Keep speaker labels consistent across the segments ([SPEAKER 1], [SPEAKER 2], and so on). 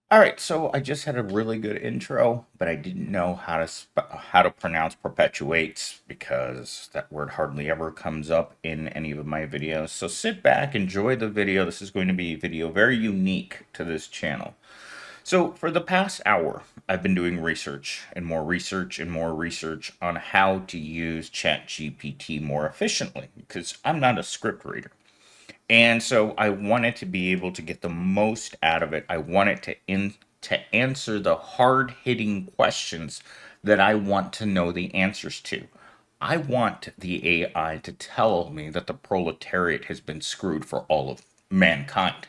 [SPEAKER 1] All right, so I just had a really good intro, but I didn't know how to pronounce perpetuates because that word hardly ever comes up in any of my videos. So sit back, enjoy the video. This is going to be a video very unique to this channel. So for the past hour, I've been doing research and more research and more research on how to use ChatGPT more efficiently because I'm not a script reader. And so I wanted to be able to get the most out of it. I wanted to answer the hard-hitting questions that I want to know the answers to. I want the AI to tell me that the proletariat has been screwed for all of mankind.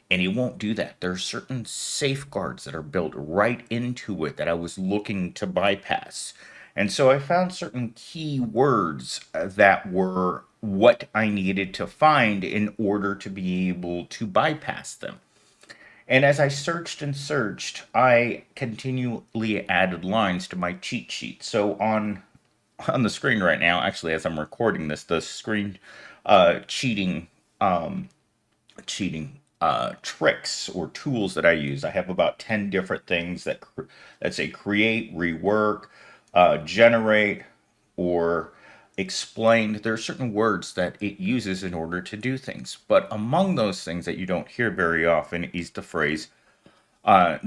[SPEAKER 1] And it won't do that. There are certain safeguards that are built right into it that I was looking to bypass. And so I found certain key words that were what I needed to find in order to be able to bypass them. And as I searched and searched, I continually added lines to my cheat sheet. So on the screen right now, actually as I'm recording this, the screen cheating tricks or tools that I use. I have about 10 different things that say create, rework, generate, or explained. There are certain words that it uses in order to do things. But among those things that you don't hear very often is the phrase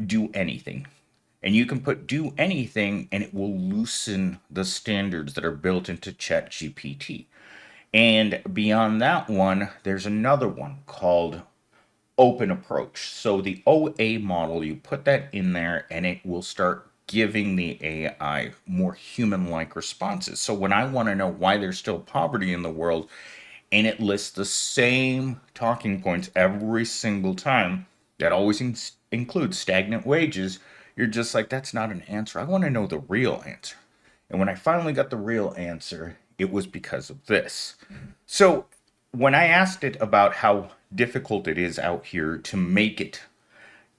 [SPEAKER 1] do anything. And you can put do anything and it will loosen the standards that are built into ChatGPT. And beyond that one, there's another one called open approach. So the OA model, you put that in there and it will start giving the AI more human-like responses. So when I want to know why there's still poverty in the world and it lists the same talking points every single time, that always includes stagnant wages, you're just like, that's not an answer. I want to know the real answer. And when I finally got the real answer, it was because of this. So when I asked it about how difficult it is out here to make it,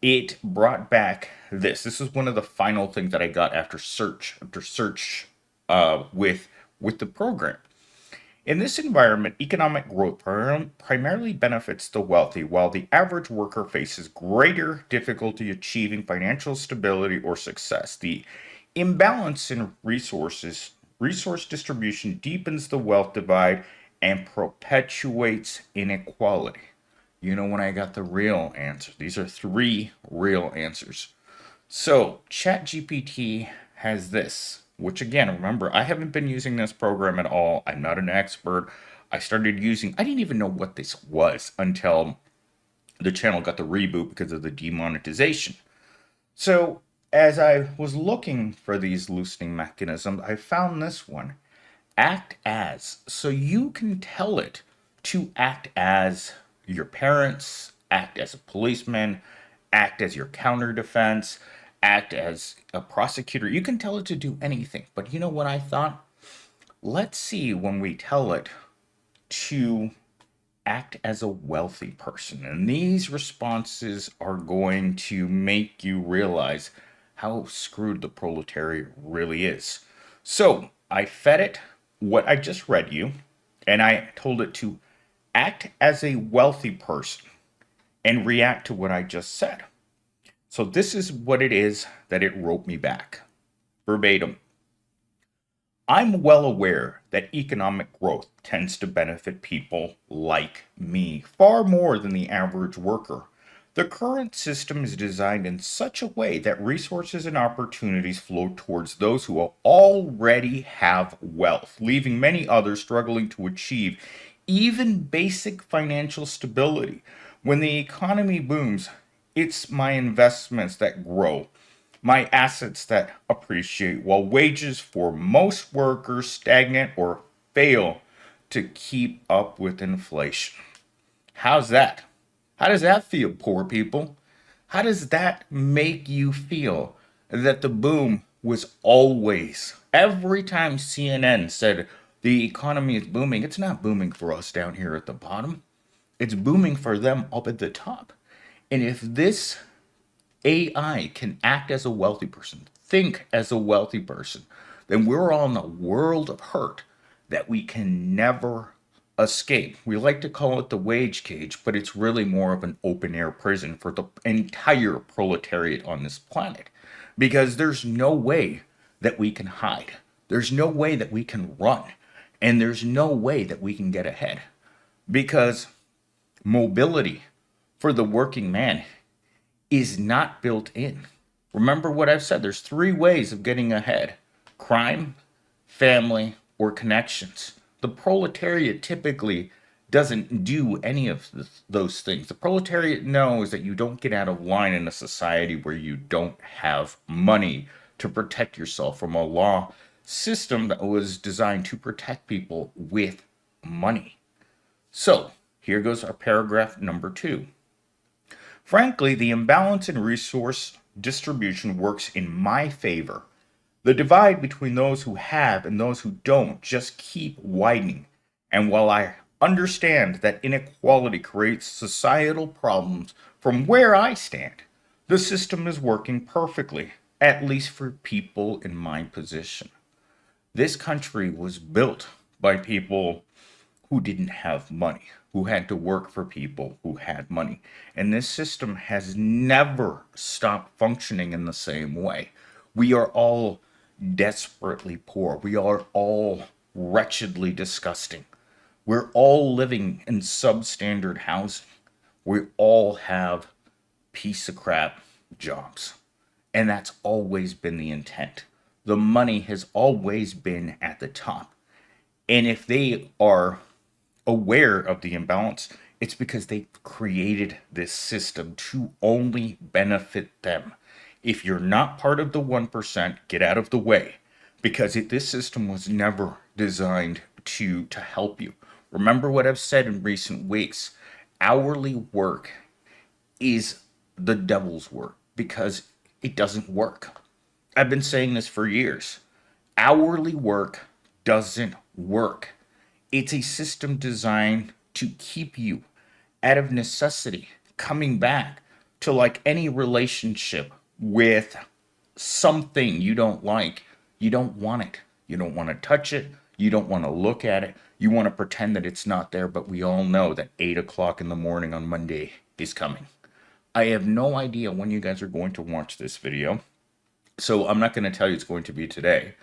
[SPEAKER 1] it brought back this. This is one of the final things that I got after search with the program. In this environment, economic growth primarily benefits the wealthy, while the average worker faces greater difficulty achieving financial stability or success. The imbalance in resource distribution deepens the wealth divide and perpetuates inequality. You know when I got the real answer. These are three real answers. So, ChatGPT has this, which again, remember, I haven't been using this program at all. I'm not an expert. I didn't even know what this was until the channel got the reboot because of the demonetization. So, as I was looking for these loosening mechanisms, I found this one act as. So you can tell it to act as your parents, act as a policeman, act as your counter defense, act as a prosecutor. You can tell it to do anything. But you know what I thought? Let's see when we tell it to act as a wealthy person. And these responses are going to make you realize how screwed the proletariat really is. So I fed it what I just read you, and I told it to act as a wealthy person and react to what I just said. So this is what it is that it wrote me back verbatim. I'm well aware that economic growth tends to benefit people like me far more than the average worker. The current system is designed in such a way that resources and opportunities flow towards those who already have wealth, leaving many others struggling to achieve even basic financial stability. When the economy booms, it's my investments that grow, my assets that appreciate, while wages for most workers stagnate or fail to keep up with inflation. How's that? How does that feel, poor people? How does that make you feel that the boom was always, every time CNN said the economy is booming, it's not booming for us down here at the bottom. It's booming for them up at the top. And if this AI can act as a wealthy person, think as a wealthy person, then we're all in a world of hurt that we can never escape. We like to call it the wage cage, but it's really more of an open air prison for the entire proletariat on this planet. Because there's no way that we can hide, there's no way that we can run, and there's no way that we can get ahead. Because mobility for the working man is not built in. Remember what I've said, there's three ways of getting ahead: crime, family, or connections. The proletariat typically doesn't do any of those things. The proletariat knows that you don't get out of line in a society where you don't have money to protect yourself from a law system that was designed to protect people with money. So, here goes our paragraph number 2. Frankly, the imbalance in resource distribution works in my favor. The divide between those who have and those who don't just keep widening. And while I understand that inequality creates societal problems from where I stand, the system is working perfectly, at least for people in my position. This country was built by people who didn't have money, who had to work for people who had money. And this system has never stopped functioning in the same way. We are all desperately poor. We are all wretchedly disgusting. We're all living in substandard housing. We all have piece of crap jobs. And that's always been the intent. The money has always been at the top. And if they are aware of the imbalance, it's because they created this system to only benefit them. If you're not part of the 1%, get out of the way, because this system was never designed to help you. Remember what I've said in recent weeks: hourly work is the devil's work because it doesn't work. I've been saying this for years. Hourly work doesn't work. It's a system designed to keep you out of necessity, coming back to like any relationship with something you don't like. You don't want it. You don't want to touch it. You don't want to look at it. You want to pretend that it's not there, but we all know that 8 o'clock in the morning on Monday is coming. I have no idea when you guys are going to watch this video, so I'm not going to tell you it's going to be today.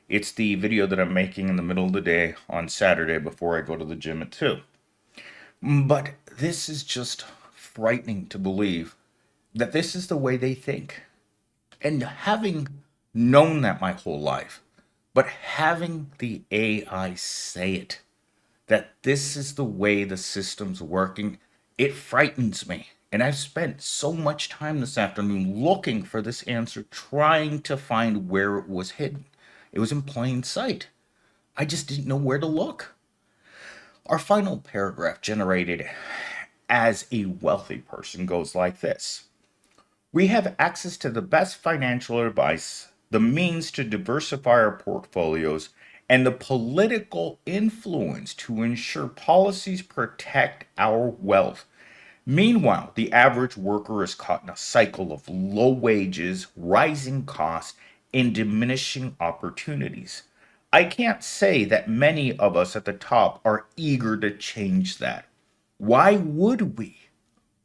[SPEAKER 1] It's the video that I'm making in the middle of the day on Saturday before I go to the gym at 2. But this is just frightening to believe that this is the way they think. And having known that my whole life, but having the AI say it, that this is the way the system's working, it frightens me. And I've spent so much time this afternoon looking for this answer, trying to find where it was hidden. It was in plain sight. I just didn't know where to look. Our final paragraph, generated as a wealthy person, goes like this: we have access to the best financial advice, the means to diversify our portfolios, and the political influence to ensure policies protect our wealth. Meanwhile, the average worker is caught in a cycle of low wages, rising costs, and diminishing opportunities. I can't say that many of us at the top are eager to change that. Why would we?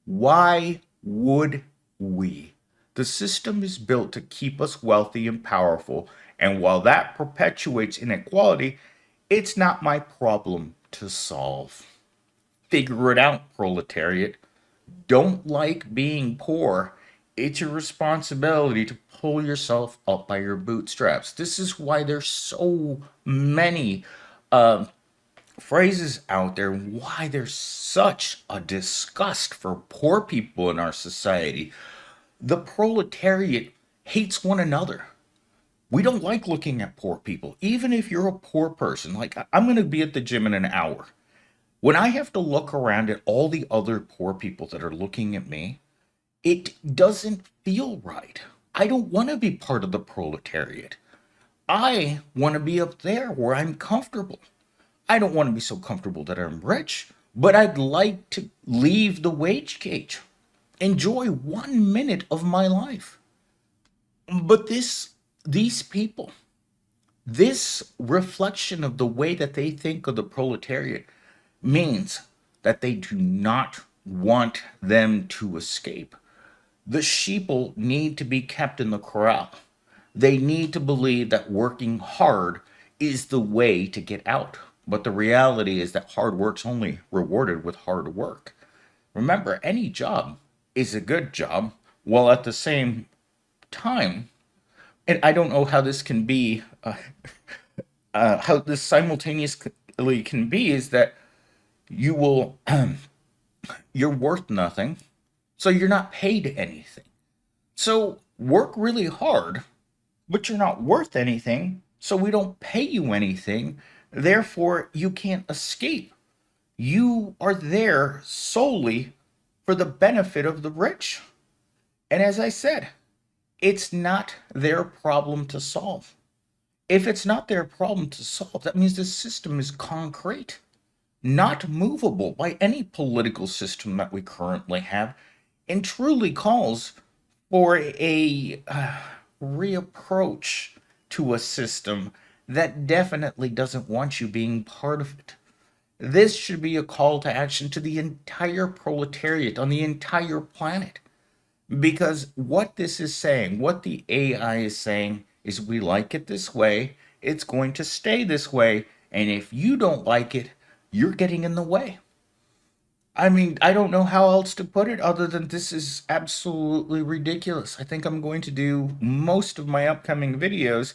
[SPEAKER 1] Why would we? The system is built to keep us wealthy and powerful, and while that perpetuates inequality, it's not my problem to solve. Figure it out, proletariat. Don't like being poor. It's your responsibility to pull yourself up by your bootstraps. This is why there's so many phrases out there, why there's such a disgust for poor people in our society. The proletariat hates one another. We don't like looking at poor people, even if you're a poor person. Like, I'm going to be at the gym in an hour. When I have to look around at all the other poor people that are looking at me, it doesn't feel right. I don't want to be part of the proletariat. I want to be up there where I'm comfortable. I don't want to be so comfortable that I'm rich, but I'd like to leave the wage cage. Enjoy 1 minute of my life. But these people, this reflection of the way that they think of the proletariat, means that they do not want them to escape. The sheeple need to be kept in the corral. They need to believe that working hard is the way to get out. But the reality is that hard work's only rewarded with hard work. Remember, any job is a good job, while at the same time, and I don't know how this can be, how this simultaneously can be, is that you will, you're worth nothing, so you're not paid anything. So work really hard, but you're not worth anything, so we don't pay you anything. Therefore, you can't escape. You are there solely for the benefit of the rich. And as I said, it's not their problem to solve. If it's not their problem to solve, that means the system is concrete, not movable by any political system that we currently have, and truly calls for a reapproach to a system that definitely doesn't want you being part of it. This should be a call to action to the entire proletariat on the entire planet. Because what this is saying, what the AI is saying, is we like it this way, it's going to stay this way, and if you don't like it, you're getting in the way. I mean, I don't know how else to put it other than this is absolutely ridiculous. I think I'm going to do most of my upcoming videos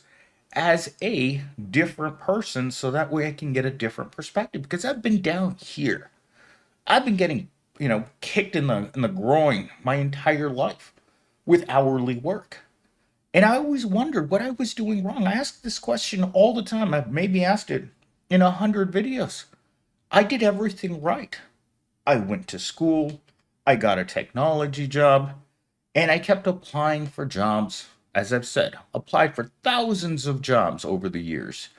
[SPEAKER 1] as a different person so that way I can get a different perspective because I've been down here. I've been getting, kicked in the groin my entire life with hourly work. And I always wondered what I was doing wrong. I ask this question all the time. I've maybe asked it in 100 videos. I did everything right. I went to school, I got a technology job, and I kept applying for jobs. As I've said, applied for thousands of jobs over the years,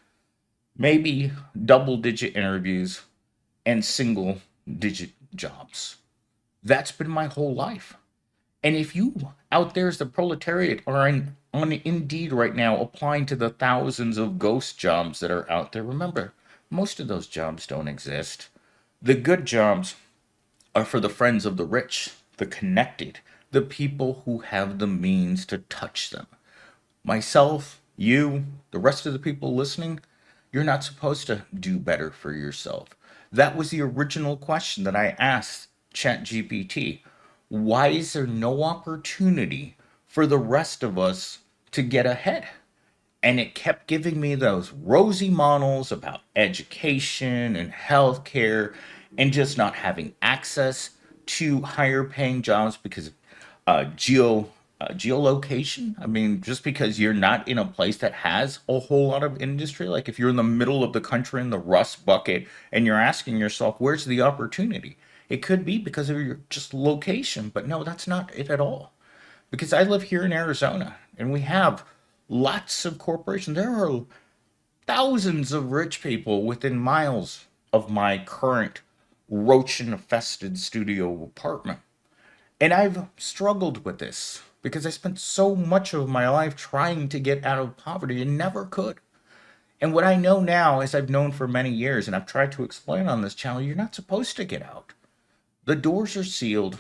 [SPEAKER 1] maybe double digit interviews and single digit jobs. That's been my whole life. And if you out there as the proletariat are on Indeed right now applying to the thousands of ghost jobs that are out there, remember, most of those jobs don't exist. The good jobs are for the friends of the rich, the connected, the people who have the means to touch them. Myself, you, the rest of the people listening, you're not supposed to do better for yourself. That was the original question that I asked ChatGPT. Why is there no opportunity for the rest of us to get ahead? And it kept giving me those rosy models about education and healthcare and just not having access to higher paying jobs because of geolocation. I mean, just because you're not in a place that has a whole lot of industry, like if you're in the middle of the country in the rust bucket and you're asking yourself, where's the opportunity? It could be because of your just location, but no, that's not it at all. Because I live here in Arizona and we have lots of corporations. There are thousands of rich people within miles of my current roach infested studio apartment. And I've struggled with this because I spent so much of my life trying to get out of poverty and never could. And what I know now, as I've known for many years, and I've tried to explain on this channel, you're not supposed to get out. The doors are sealed,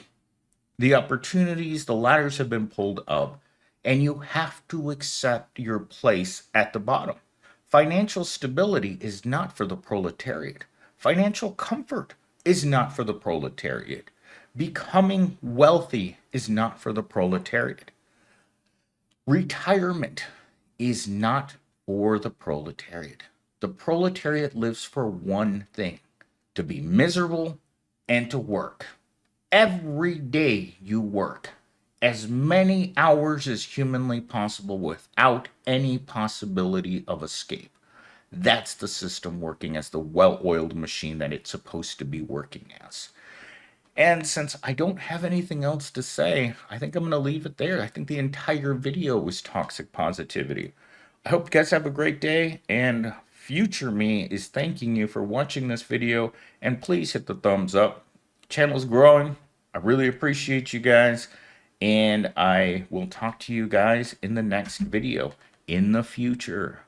[SPEAKER 1] the opportunities, the ladders have been pulled up, and you have to accept your place at the bottom. Financial stability is not for the proletariat. Financial comfort is not for the proletariat. Becoming wealthy is not for the proletariat. Retirement is not for the proletariat. The proletariat lives for one thing, to be miserable and to work. Every day you work as many hours as humanly possible without any possibility of escape. That's the system working as the well oiled machine that it's supposed to be working as. And since I don't have anything else to say, I think I'm going to leave it there. I think the entire video was toxic positivity. I hope you guys have a great day, and future me is thanking you for watching this video, and please hit the thumbs up. Channel's growing. I really appreciate you guys, and I will talk to you guys in the next video in the future.